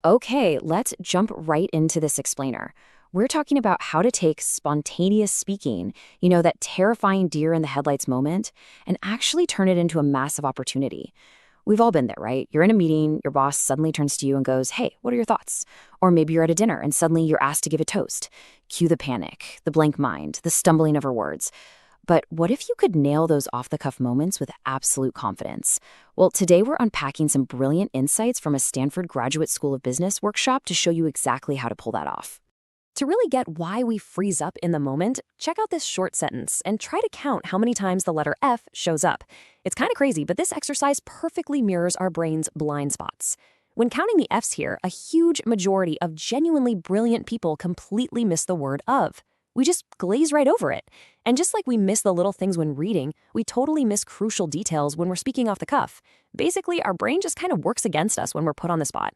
Okay, let's jump right into this explainer. We're talking about how to take spontaneous speaking, that terrifying deer in the headlights moment, and actually turn it into a massive opportunity. We've all been there, right? You're in a meeting, your boss suddenly turns to you and goes, "Hey, what are your thoughts?" Or maybe you're at a dinner and suddenly you're asked to give a toast. Cue the panic, the blank mind, the stumbling over words. But what if you could nail those off the cuff moments with absolute confidence? Well, today we're unpacking some brilliant insights from a Stanford Graduate School of Business workshop to show you exactly how to pull that off. To really get why we freeze up in the moment, check out this short sentence and try to count how many times the letter F shows up. It's kind of crazy, but this exercise perfectly mirrors our brain's blind spots. When counting the F's here, a huge majority of genuinely brilliant people completely miss the word of. We just glaze right over it. And just like we miss the little things when reading, we totally miss crucial details when we're speaking off the cuff. Basically, our brain just kind of works against us when we're put on the spot.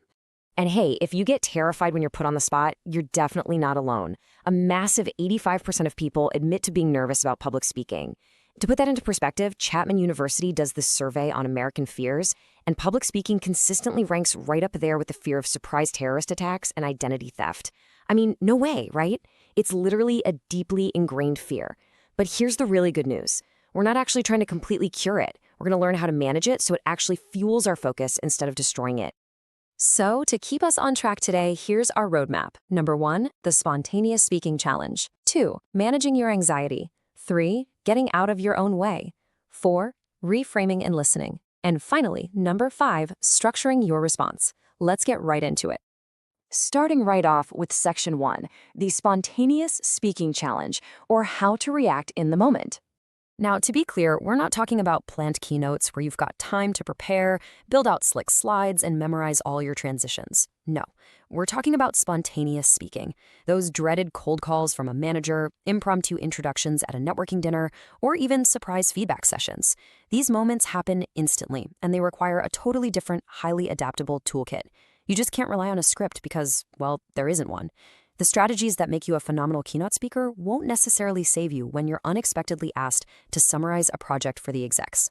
And hey, if you get terrified when you're put on the spot, you're definitely not alone. A massive 85% of people admit to being nervous about public speaking. To put that into perspective, Chapman University does this survey on American fears, and public speaking consistently ranks right up there with the fear of surprise terrorist attacks and identity theft. I mean, no way, right? It's literally a deeply ingrained fear. But here's the really good news. We're not actually trying to completely cure it. We're going to learn how to manage it so it actually fuels our focus instead of destroying it. So, to keep us on track today, here's our roadmap. Number 1, the spontaneous speaking challenge. 2, managing your anxiety. 3, getting out of your own way. 4, reframing and listening. And finally, number 5, structuring your response. Let's get right into it. Starting right off with section 1, the spontaneous speaking challenge, or how to react in the moment. Now, to be clear, we're not talking about planned keynotes where you've got time to prepare, build out slick slides, and memorize all your transitions. No, we're talking about spontaneous speaking. Those dreaded cold calls from a manager, impromptu introductions at a networking dinner, or even surprise feedback sessions. These moments happen instantly, and they require a totally different, highly adaptable toolkit. You just can't rely on a script because, well, there isn't one. The strategies that make you a phenomenal keynote speaker won't necessarily save you when you're unexpectedly asked to summarize a project for the execs.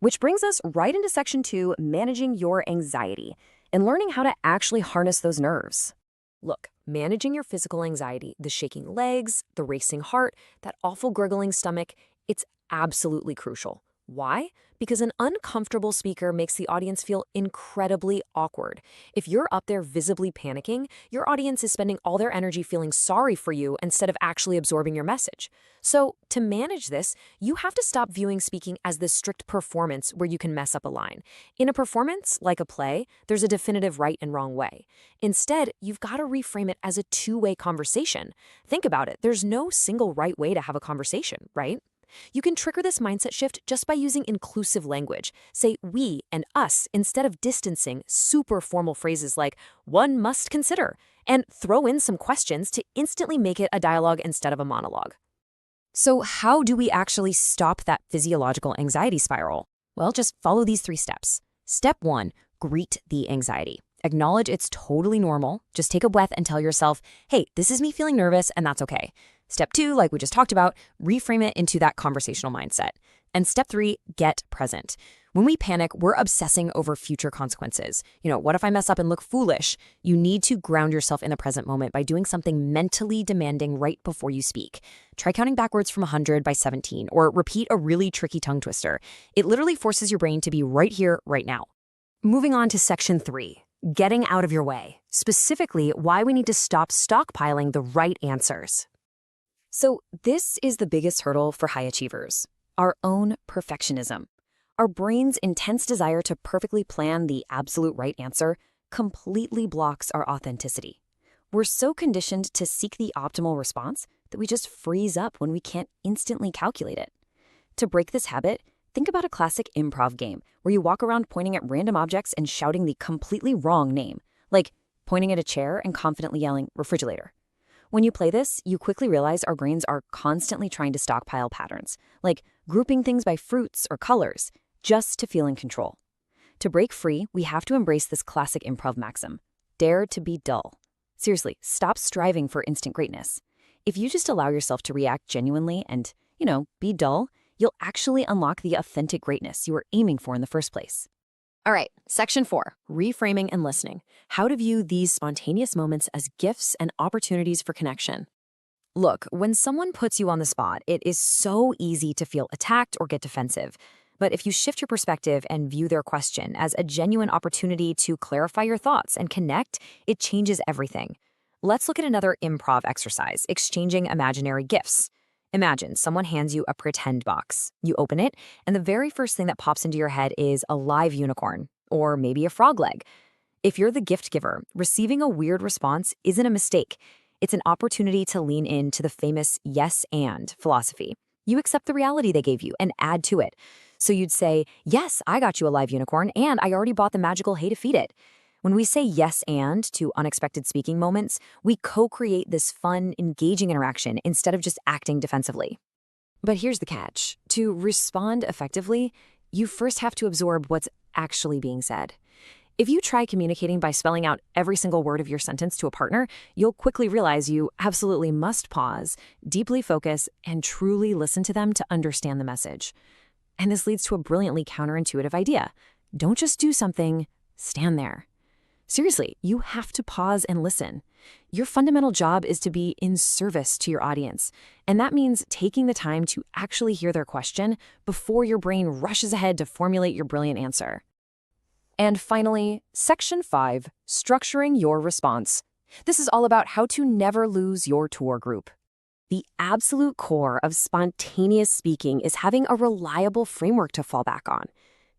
Which brings us right into section 2, managing your anxiety, and learning how to actually harness those nerves. Look, managing your physical anxiety, the shaking legs, the racing heart, that awful gurgling stomach, it's absolutely crucial. Why? Because an uncomfortable speaker makes the audience feel incredibly awkward. If you're up there visibly panicking, your audience is spending all their energy feeling sorry for you instead of actually absorbing your message. So, to manage this, you have to stop viewing speaking as this strict performance where you can mess up a line. In a performance, like a play, there's a definitive right and wrong way. Instead, you've got to reframe it as a two-way conversation. Think about it. There's no single right way to have a conversation, right? You can trigger this mindset shift just by using inclusive language. Say we and us instead of distancing super formal phrases like "one must consider," and throw in some questions to instantly make it a dialogue instead of a monologue. So how do we actually stop that physiological anxiety spiral? Well, just follow these 3 steps. Step 1, greet the anxiety. Acknowledge it's totally normal. Just take a breath and tell yourself, hey, this is me feeling nervous and that's okay. Step 2, like we just talked about, reframe it into that conversational mindset. And step 3, get present. When we panic, we're obsessing over future consequences. What if I mess up and look foolish? You need to ground yourself in the present moment by doing something mentally demanding right before you speak. Try counting backwards from 100 by 17, or repeat a really tricky tongue twister. It literally forces your brain to be right here, right now. Moving on to section 3, getting out of your way. Specifically, why we need to stop stockpiling the right answers. So this is the biggest hurdle for high achievers, our own perfectionism. Our brain's intense desire to perfectly plan the absolute right answer completely blocks our authenticity. We're so conditioned to seek the optimal response that we just freeze up when we can't instantly calculate it. To break this habit, think about a classic improv game where you walk around pointing at random objects and shouting the completely wrong name, like pointing at a chair and confidently yelling, "refrigerator." When you play this, you quickly realize our brains are constantly trying to stockpile patterns, like grouping things by fruits or colors, just to feel in control. To break free, we have to embrace this classic improv maxim: dare to be dull. Seriously, stop striving for instant greatness. If you just allow yourself to react genuinely and, be dull, you'll actually unlock the authentic greatness you were aiming for in the first place. All right, Section 4, reframing and listening. How to view these spontaneous moments as gifts and opportunities for connection. Look, when someone puts you on the spot, it is so easy to feel attacked or get defensive. But if you shift your perspective and view their question as a genuine opportunity to clarify your thoughts and connect, it changes everything. Let's look at another improv exercise, exchanging imaginary gifts. Imagine someone hands you a pretend box. You open it, and the very first thing that pops into your head is a live unicorn, or maybe a frog leg. If you're the gift giver, receiving a weird response isn't a mistake. It's an opportunity to lean into the famous yes and philosophy. You accept the reality they gave you and add to it. So you'd say, yes, I got you a live unicorn, and I already bought the magical hay to feed it. When we say yes and to unexpected speaking moments, we co-create this fun, engaging interaction instead of just acting defensively. But here's the catch. To respond effectively, you first have to absorb what's actually being said. If you try communicating by spelling out every single word of your sentence to a partner, you'll quickly realize you absolutely must pause, deeply focus, and truly listen to them to understand the message. And this leads to a brilliantly counterintuitive idea. Don't just do something, stand there. Seriously, you have to pause and listen. Your fundamental job is to be in service to your audience, and that means taking the time to actually hear their question before your brain rushes ahead to formulate your brilliant answer. And finally, Section 5, structuring your response. This is all about how to never lose your tour group. The absolute core of spontaneous speaking is having a reliable framework to fall back on.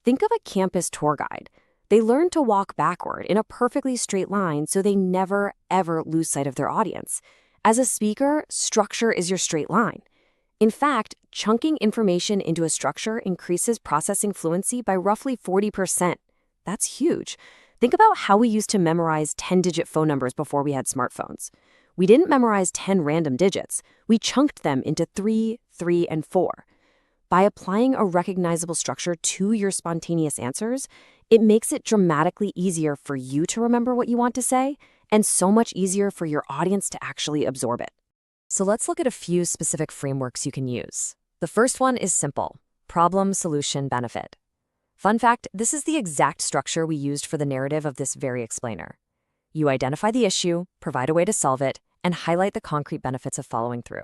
Think of a campus tour guide. They learn to walk backward in a perfectly straight line so they never, ever lose sight of their audience. As a speaker, structure is your straight line. In fact, chunking information into a structure increases processing fluency by roughly 40%. That's huge. Think about how we used to memorize 10-digit phone numbers before we had smartphones. We didn't memorize 10 random digits. We chunked them into 3, 3, and 4. By applying a recognizable structure to your spontaneous answers, it makes it dramatically easier for you to remember what you want to say, and so much easier for your audience to actually absorb it. So let's look at a few specific frameworks you can use. The first one is simple: problem, solution, benefit. Fun fact, this is the exact structure we used for the narrative of this very explainer. You identify the issue, provide a way to solve it, and highlight the concrete benefits of following through.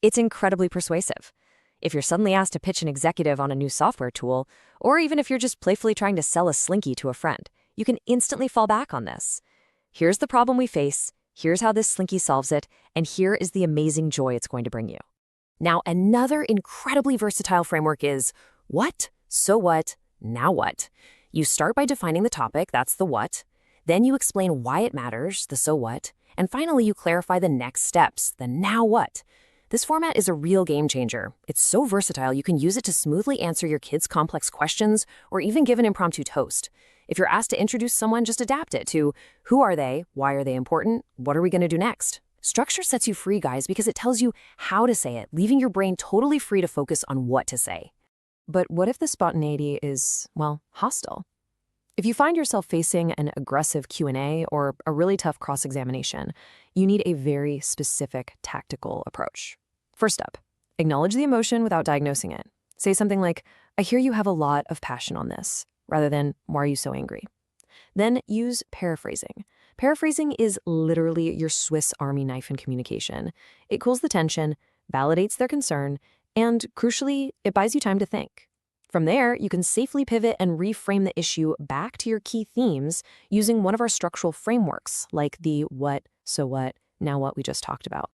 It's incredibly persuasive. If you're suddenly asked to pitch an executive on a new software tool, or even if you're just playfully trying to sell a Slinky to a friend, you can instantly fall back on this. Here's the problem we face, here's how this Slinky solves it, and here is the amazing joy it's going to bring you. Now, another incredibly versatile framework is what, so what, now what? You start by defining the topic, that's the what. Then you explain why it matters, the so what. And finally, you clarify the next steps, the now what. This format is a real game changer. It's so versatile you can use it to smoothly answer your kids' complex questions or even give an impromptu toast. If you're asked to introduce someone, just adapt it to who are they, why are they important, what are we going to do next? Structure sets you free, guys, because it tells you how to say it, leaving your brain totally free to focus on what to say. But what if the spontaneity is, well, hostile? If you find yourself facing an aggressive Q&A or a really tough cross-examination, you need a very specific tactical approach. First up, acknowledge the emotion without diagnosing it. Say something like, I hear you have a lot of passion on this, rather than, why are you so angry? Then use paraphrasing. Paraphrasing is literally your Swiss Army knife in communication. It cools the tension, validates their concern, and crucially, it buys you time to think. From there, you can safely pivot and reframe the issue back to your key themes using one of our structural frameworks, like the what, so what, now what we just talked about.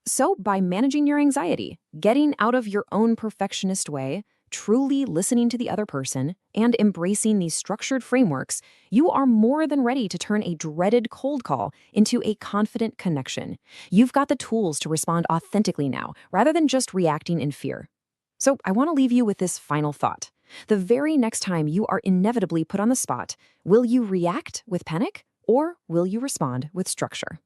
So by managing your anxiety, getting out of your own perfectionist way, truly listening to the other person, and embracing these structured frameworks, you are more than ready to turn a dreaded cold call into a confident connection. You've got the tools to respond authentically now, rather than just reacting in fear. So I want to leave you with this final thought. The very next time you are inevitably put on the spot, will you react with panic, or will you respond with structure?